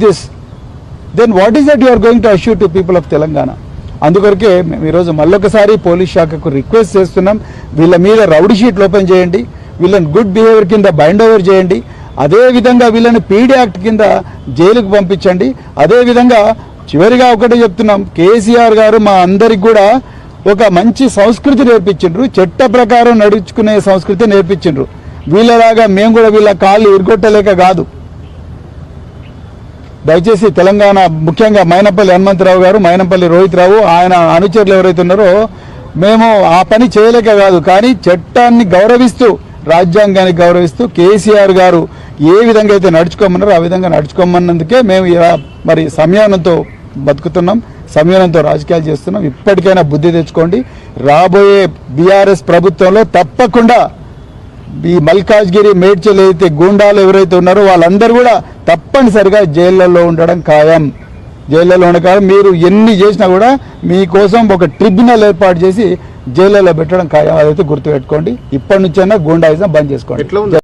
this, then what is that you are going to assure to people of Telangana? అందుకొరకే మేము ఈరోజు మళ్ళొకసారి police శాఖకు రిక్వెస్ట్ చేస్తున్నాం, వీళ్ళ మీద రౌడీ షీట్లు ఓపెన్ చేయండి, వీళ్ళని గుడ్ బిహేవియర్ కింద బైండ్ ఓవర్ చేయండి, అదేవిధంగా వీళ్ళని పీడీ యాక్ట్ కింద జైలుకు పంపించండి. అదేవిధంగా చివరిగా ఒకటే చెప్తున్నాం, కేసీఆర్ గారు మా అందరికి కూడా ఒక మంచి సంస్కృతి నేర్పించిండ్రు, చట్ట ప్రకారం నడుచుకునే సంస్కృతి నేర్పించిండ్రు. వీళ్ళలాగా మేము కూడా వీళ్ళ కాళ్ళు ఇరుగొట్టలేక కాదు. దయచేసి తెలంగాణ ముఖ్యంగా మైనంపల్లి హనుమంతరావు గారు, మైనంపల్లి రోహిత్ రావు, ఆయన అనుచరులు ఎవరైతే ఉన్నారో మేము ఆ పని చేయలేక కాదు, కానీ చట్టాన్ని గౌరవిస్తూ రాజ్యాంగాన్ని గౌరవిస్తూ కేసీఆర్ గారు ఏ విధంగా అయితే నడుచుకోమన్నారో ఆ విధంగా నడుచుకోమన్నందుకే మేము మరి సంయమనంతో బతుకుతున్నాం, సంయమనంతో రాజకీయాలు చేస్తున్నాం. ఇప్పటికైనా బుద్ధి తెచ్చుకోండి. రాబోయే బీఆర్ఎస్ ప్రభుత్వంలో తప్పకుండా ఈ మల్కాజ్గిరి మేడ్చల్ అయితే గూండాలు ఎవరైతే ఉన్నారో వాళ్ళందరూ కూడా తప్పనిసరిగా జైళ్లలో ఉండడం ఖాయం. జైళ్లలో ఉండడం మీరు ఎన్ని చేసినా కూడా మీకోసం ఒక ట్రిబ్యునల్ ఏర్పాటు చేసి జైళ్లలో పెట్టడం ఖాయం. అదైతే గుర్తుపెట్టుకోండి. ఇప్పటి నుంచైనా గూండాయిజం బంద్ చేసుకోండి.